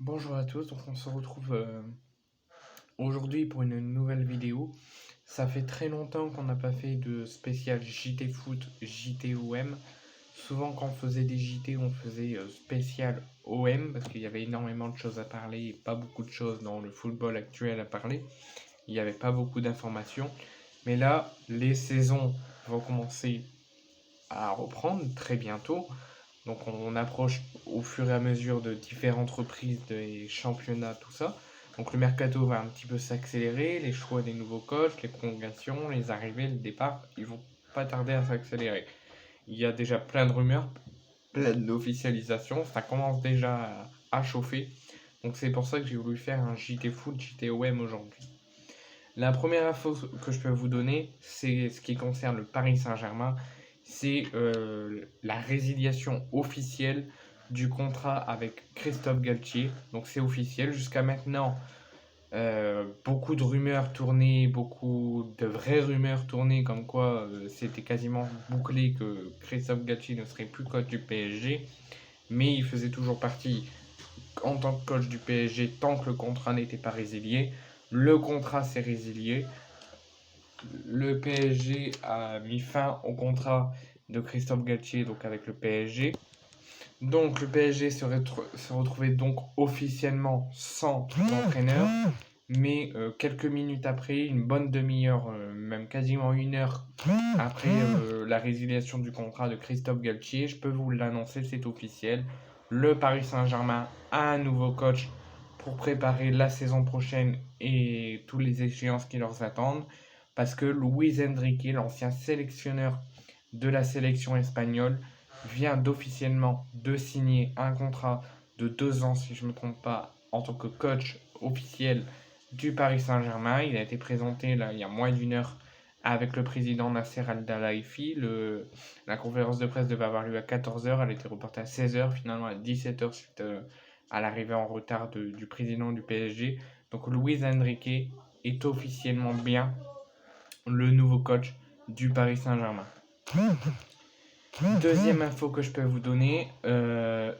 Bonjour à tous, donc on se retrouve aujourd'hui pour une nouvelle vidéo. Ça fait très longtemps qu'on n'a pas fait de spécial JT Foot, JT OM. Souvent quand on faisait des JT, on faisait spécial OM parce qu'il y avait énormément de choses à parler et pas beaucoup de choses dans le football actuel à parler. Il n'y avait pas beaucoup d'informations. Mais là, les saisons vont commencer à reprendre très bientôt. Donc on approche au fur et à mesure de différentes reprises des championnats, tout ça. Donc le mercato va un petit peu s'accélérer, les choix des nouveaux coachs, les prolongations, les arrivées, le départ, ils vont pas tarder à s'accélérer. Il y a déjà plein de rumeurs, plein d'officialisations, ça commence déjà à chauffer. Donc c'est pour ça que j'ai voulu faire un JT Foot, JT OM aujourd'hui. La première info que je peux vous donner, c'est ce qui concerne le Paris Saint-Germain, c'est la résiliation officielle du contrat avec Christophe Galtier. Donc c'est officiel. Jusqu'à maintenant, beaucoup de rumeurs tournaient, beaucoup de vraies rumeurs tournaient, comme quoi c'était quasiment bouclé que Christophe Galtier ne serait plus coach du PSG. Mais il faisait toujours partie en tant que coach du PSG tant que le contrat n'était pas résilié. Le contrat s'est résilié. Le PSG a mis fin au contrat de Christophe Galtier donc avec le PSG. Donc le PSG se retrouvait donc officiellement sans entraîneur. Mais quelques minutes après, une bonne demi-heure, même quasiment une heure après la résiliation du contrat de Christophe Galtier, je peux vous l'annoncer, c'est officiel. Le Paris Saint-Germain a un nouveau coach pour préparer la saison prochaine et toutes les échéances qui leur attendent. Parce que Luis Enrique, l'ancien sélectionneur de la sélection espagnole, vient d'officiellement de signer un contrat de 2 ans, si je ne me trompe pas, en tant que coach officiel du Paris Saint-Germain. Il a été présenté là, il y a moins d'une heure avec le président Nasser Al-Khelaifi. La conférence de presse devait avoir lieu à 14h, elle a été reportée à 16h, finalement à 17h suite à l'arrivée en retard du président du PSG. Donc Luis Enrique est officiellement bien le nouveau coach du Paris Saint-Germain. Deuxième info que je peux vous donner,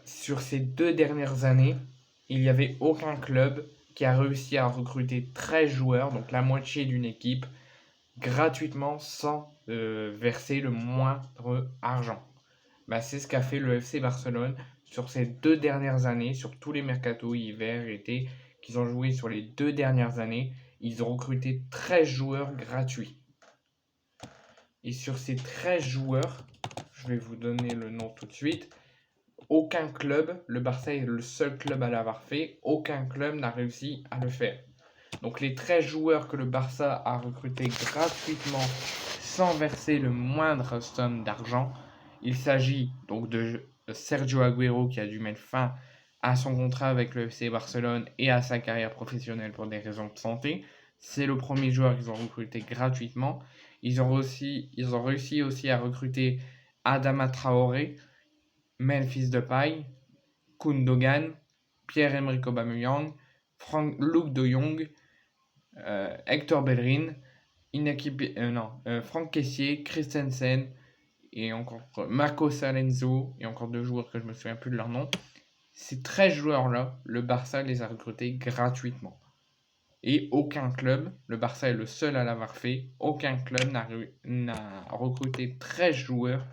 sur ces 2 dernières années, il n'y avait aucun club qui a réussi à recruter 13 joueurs, donc la moitié d'une équipe, gratuitement sans verser le moindre argent. Bah, c'est ce qu'a fait le FC Barcelone sur ces 2 dernières années, sur tous les mercatos hiver, été, qu'ils ont joué sur les 2 dernières années. Ils ont recruté 13 joueurs gratuits. Et sur ces 13 joueurs, je vais vous donner le nom tout de suite, aucun club, le Barça est le seul club à l'avoir fait, aucun club n'a réussi à le faire. Donc les 13 joueurs que le Barça a recrutés gratuitement sans verser le moindre somme d'argent, il s'agit donc de Sergio Agüero qui a dû mettre fin à son contrat avec le FC Barcelone et à sa carrière professionnelle pour des raisons de santé. C'est le premier joueur qu'ils ont recruté gratuitement. Ils ont réussi aussi à recruter Adama Traoré, Memphis Depay, Koundogan, Pierre-Emerick Aubameyang, Luke de Jong, Hector Bellerin, Franck Kessié, Christensen et encore Marcos Alonso et encore 2 joueurs que je me souviens plus de leur nom. Ces 13 joueurs-là, le Barça les a recrutés gratuitement. Et aucun club, le Barça est le seul à l'avoir fait, aucun club n'a recruté 13 joueurs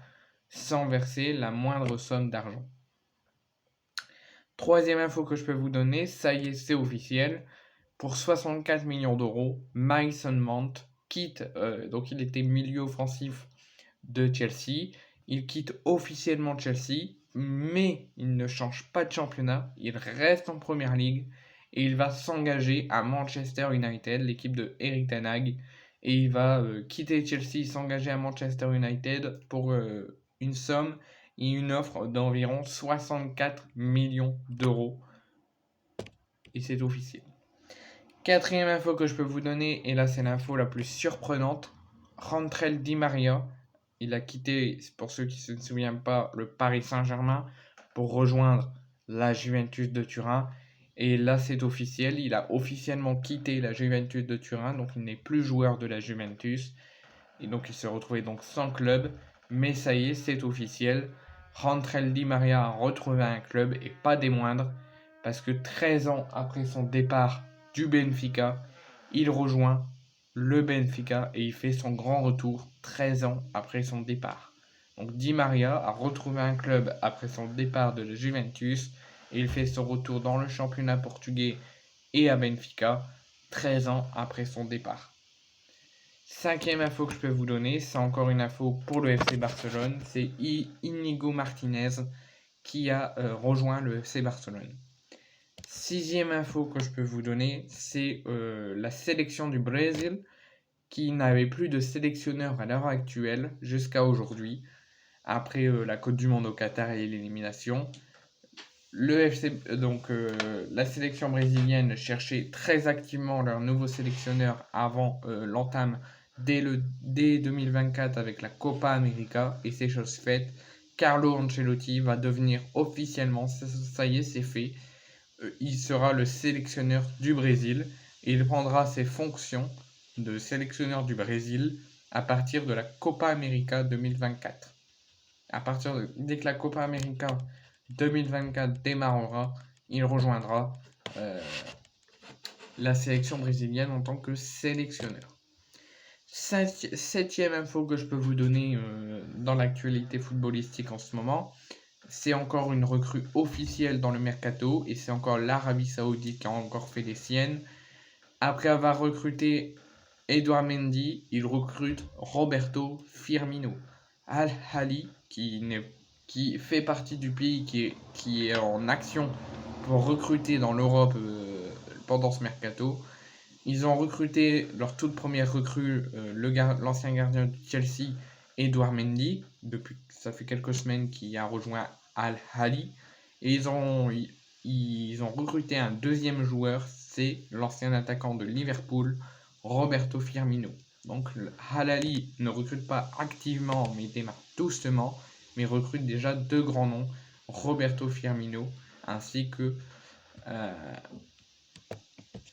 sans verser la moindre somme d'argent. Troisième info que je peux vous donner, ça y est, c'est officiel. Pour 64 millions d'euros, Mason Mount quitte, donc il était milieu offensif de Chelsea. Il quitte officiellement Chelsea, mais il ne change pas de championnat. Il reste en première ligue et il va s'engager à Manchester United, l'équipe de Erik ten Hag. Et il va quitter Chelsea, s'engager à Manchester United pour une somme et une offre d'environ 64 millions d'euros. Et c'est officiel. Quatrième info que je peux vous donner, et là c'est l'info la plus surprenante, Rantrel Di Maria, il a quitté, pour ceux qui ne se souviennent pas, le Paris Saint-Germain pour rejoindre la Juventus de Turin. Et là c'est officiel, il a officiellement quitté la Juventus de Turin, donc il n'est plus joueur de la Juventus. Et donc il se retrouvait donc sans club, mais ça y est, c'est officiel. Rantrel Di Maria a retrouvé un club et pas des moindres. parce que 13 ans après son départ du Benfica, il rejoint le Benfica et il fait son grand retour 13 ans après son départ. Donc Di Maria a retrouvé un club après son départ de la Juventus et il fait son retour dans le championnat portugais et à Benfica 13 ans après son départ. Cinquième info que je peux vous donner, c'est encore une info pour le FC Barcelone, c'est Inigo Martinez qui a rejoint le FC Barcelone. Sixième info que je peux vous donner, c'est la sélection du Brésil qui n'avait plus de sélectionneur à l'heure actuelle jusqu'à aujourd'hui, après la Coupe du Monde au Qatar et l'élimination. La sélection brésilienne cherchait très activement leur nouveau sélectionneur avant l'entame dès 2024 avec la Copa América, et c'est chose faite. Carlo Ancelotti va devenir officiellement, ça y est, c'est fait, il sera le sélectionneur du Brésil et il prendra ses fonctions de sélectionneur du Brésil à partir de la Copa América 2024. Dès que la Copa América 2024 démarrera, il rejoindra la sélection brésilienne en tant que sélectionneur. Septième info que je peux vous donner dans l'actualité footballistique en ce moment, c'est encore une recrue officielle dans le mercato et c'est encore l'Arabie Saoudite qui a encore fait les siennes. Après avoir recruté Edouard Mendy, il recrute Roberto Firmino. Al-Ahly, qui fait partie du pays qui est en action pour recruter dans l'Europe pendant ce mercato. Ils ont recruté leur toute première recrue, l'ancien gardien de Chelsea, Edouard Mendy. Ça fait quelques semaines qu'il a rejoint Al-Ahly. Et ils ont recruté un deuxième joueur, c'est l'ancien attaquant de Liverpool, Roberto Firmino. Donc Al-Ahly ne recrute pas activement, mais démarre doucement, mais recrute déjà deux grands noms, Roberto Firmino ainsi que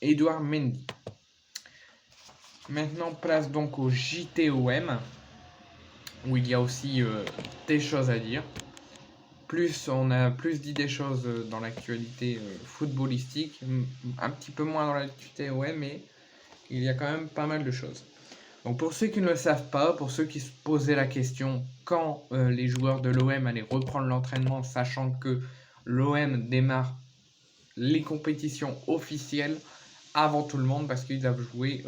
Edouard Mendy. Maintenant, place donc au JTOM, où il y a aussi des choses à dire. On a plus dit des choses dans l'actualité footballistique, un petit peu moins dans l'actualité OM, mais il y a quand même pas mal de choses. Donc pour ceux qui ne le savent pas, pour ceux qui se posaient la question quand les joueurs de l'OM allaient reprendre l'entraînement, sachant que l'OM démarre les compétitions officielles avant tout le monde, parce qu'ils doivent jouer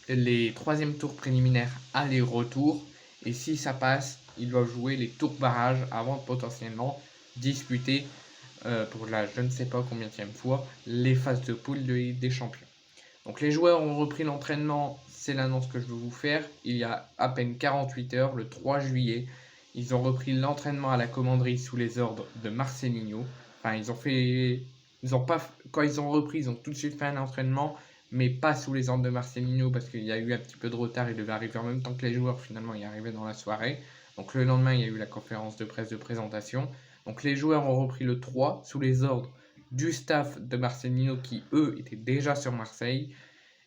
les troisième tours préliminaires aller-retour, et si ça passe, ils doivent jouer les tours barrages avant de potentiellement disputer pour la je ne sais pas combienième fois les phases de poule de Ligue des Champions. Donc les joueurs ont repris l'entraînement, c'est l'annonce que je veux vous faire, il y a à peine 48 heures, le 3 juillet, ils ont repris l'entraînement à la commanderie sous les ordres de Marcelinho. Enfin, quand ils ont repris, ils ont tout de suite fait un entraînement, mais pas sous les ordres de Marcelinho parce qu'il y a eu un petit peu de retard, il devait arriver en même temps que les joueurs, finalement il est arrivé dans la soirée. Donc le lendemain, il y a eu la conférence de presse de présentation. Donc les joueurs ont repris le 3 sous les ordres du staff de Marcelinho qui, eux, étaient déjà sur Marseille.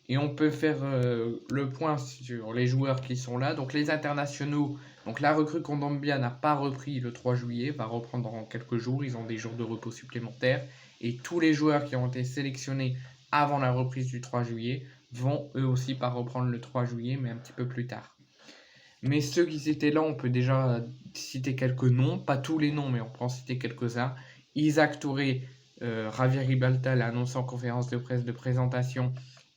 Et on peut faire le point sur les joueurs qui sont là. Donc les internationaux, donc la recrue Kondogbia n'a pas repris le 3 juillet, va reprendre dans quelques jours, ils ont des jours de repos supplémentaires. Et tous les joueurs qui ont été sélectionnés avant la reprise du 3 juillet vont eux aussi pas reprendre le 3 juillet, mais un petit peu plus tard. Mais ceux qui étaient là, on peut déjà citer quelques noms, pas tous les noms, mais on peut en citer quelques-uns. Isaac Touré, Javier Ribalta l'a annoncé en conférence de presse de présentation,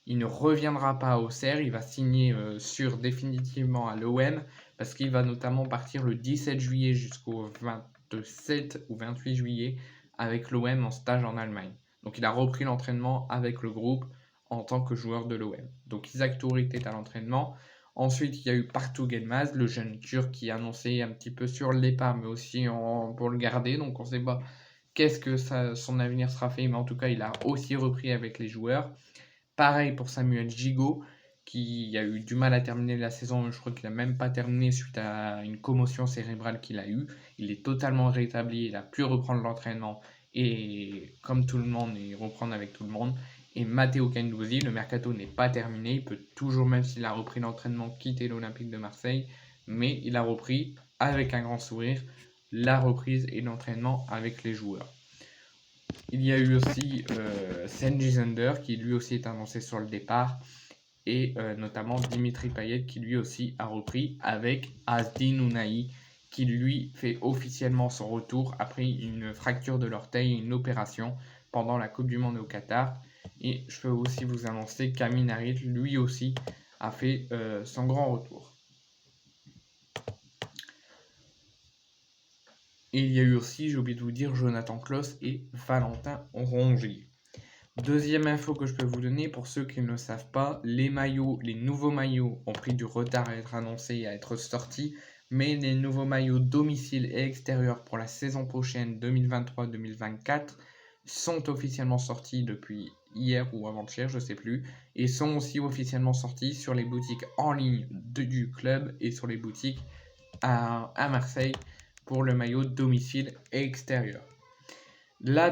il ne reviendra pas à Auxerre, il va signer définitivement à l'OM, parce qu'il va notamment partir le 17 juillet jusqu'au 27 ou 28 juillet avec l'OM en stage en Allemagne. Donc il a repris l'entraînement avec le groupe en tant que joueur de l'OM. Donc Isaac Touré était à l'entraînement. Ensuite, il y a eu Partou Gelmaz, le jeune Turc qui annonçait un petit peu sur le départ, mais aussi pour le garder. Donc on ne sait pas qu'est-ce que son avenir sera fait, mais en tout cas, il a aussi repris avec les joueurs. Pareil pour Samuel Gigot, qui a eu du mal à terminer la saison. Je crois qu'il n'a même pas terminé suite à une commotion cérébrale qu'il a eue. Il est totalement rétabli, il a pu reprendre l'entraînement et comme tout le monde, et reprendre avec tout le monde. Et Matteo Guendouzi, le mercato n'est pas terminé, il peut toujours, même s'il a repris l'entraînement, quitter l'Olympique de Marseille, mais il a repris avec un grand sourire la reprise et l'entraînement avec les joueurs. Il y a eu aussi Cengiz Under qui lui aussi est annoncé sur le départ. Et notamment Dimitri Payet qui lui aussi a repris avec Azdin Ounahi qui lui fait officiellement son retour après une fracture de l'orteil et une opération pendant la Coupe du Monde au Qatar. Et je peux aussi vous annoncer qu'Amin Harit lui aussi a fait son grand retour. Et il y a eu aussi, j'ai oublié de vous dire, Jonathan Klaus et Valentin Rongier. Deuxième info que je peux vous donner, pour ceux qui ne le savent pas, les nouveaux maillots ont pris du retard à être annoncés et à être sortis, mais les nouveaux maillots domicile et extérieur pour la saison prochaine 2023-2024 sont officiellement sortis depuis hier ou avant-hier, je ne sais plus, et sont aussi officiellement sortis sur les boutiques en ligne du club et sur les boutiques à Marseille pour le maillot domicile et extérieur. La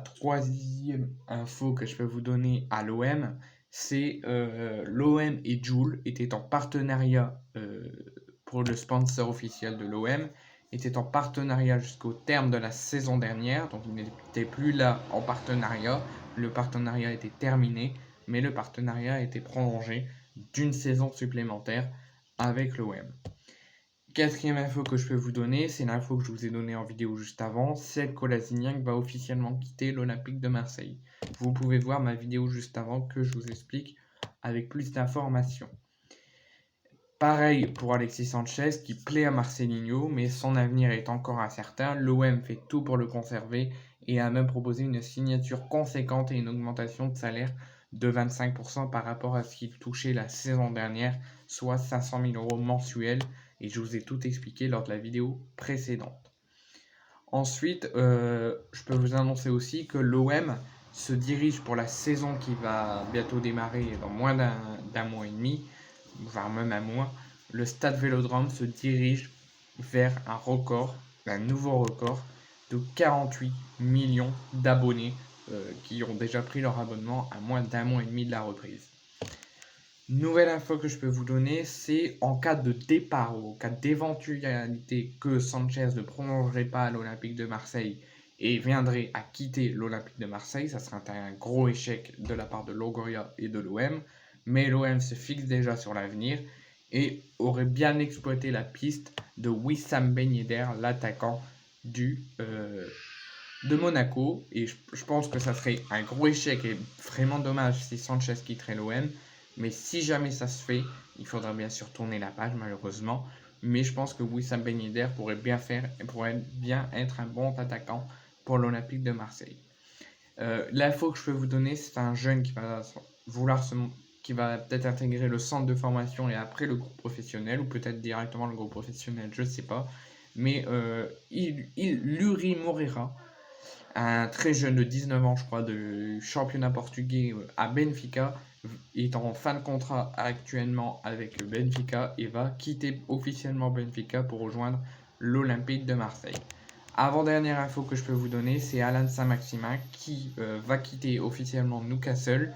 troisième info que je peux vous donner à l'OM, c'est l'OM et Joule étaient en partenariat pour le sponsor officiel de l'OM, étaient en partenariat jusqu'au terme de la saison dernière, donc ils n'étaient plus là en partenariat, le partenariat était terminé, mais le partenariat a été prolongé d'une saison supplémentaire avec l'OM. Quatrième info que je peux vous donner, c'est l'info que je vous ai donnée en vidéo juste avant. Sead Kolasinac va officiellement quitter l'Olympique de Marseille. Vous pouvez voir ma vidéo juste avant que je vous explique avec plus d'informations. Pareil pour Alexis Sanchez qui plaît à Marcelinho, mais son avenir est encore incertain. L'OM fait tout pour le conserver et a même proposé une signature conséquente et une augmentation de salaire de 25% par rapport à ce qu'il touchait la saison dernière, soit 500 000 € mensuels. Et je vous ai tout expliqué lors de la vidéo précédente. Ensuite, je peux vous annoncer aussi que l'OM se dirige pour la saison qui va bientôt démarrer dans moins d'un mois et demi, voire même un mois. Le Stade Vélodrome se dirige vers un nouveau record de 48 millions d'abonnés qui ont déjà pris leur abonnement à moins d'un mois et demi de la reprise. Nouvelle info que je peux vous donner, c'est en cas de départ ou en cas d'éventualité que Sanchez ne prolongerait pas à l'Olympique de Marseille et viendrait à quitter l'Olympique de Marseille, ça serait un gros échec de la part de Longoria et de l'OM, mais l'OM se fixe déjà sur l'avenir et aurait bien exploité la piste de Wissam Ben Yedder, l'attaquant de Monaco, et je pense que ça serait un gros échec et vraiment dommage si Sanchez quitterait l'OM. Mais si jamais ça se fait, il faudra bien sûr tourner la page malheureusement. Mais je pense que Wissam Ben Yedder pourrait bien être un bon attaquant pour l'Olympique de Marseille. L'info que je peux vous donner, c'est un jeune qui va peut-être intégrer le centre de formation et après le groupe professionnel, ou peut-être directement le groupe professionnel, je ne sais pas. Mais Luri Moreira, un très jeune de 19 ans, je crois, de championnat portugais à Benfica, est en fin de contrat actuellement avec Benfica et va quitter officiellement Benfica pour rejoindre l'Olympique de Marseille. Avant-dernière info que je peux vous donner, c'est Alan Saint-Maximin qui va quitter officiellement Newcastle.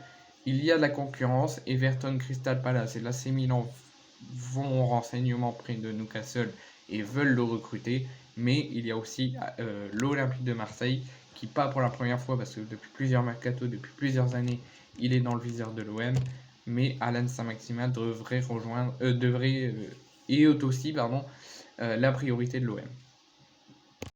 Il y a de la concurrence, Everton, Crystal Palace et l'AC Milan vont en renseignement près de Newcastle et veulent le recruter, mais il y a aussi l'Olympique de Marseille qui, pas pour la première fois parce que depuis plusieurs mercato, depuis plusieurs années, il est dans le viseur de l'OM, mais Alan Saint-Maximin devrait rejoindre, est aussi la priorité de l'OM.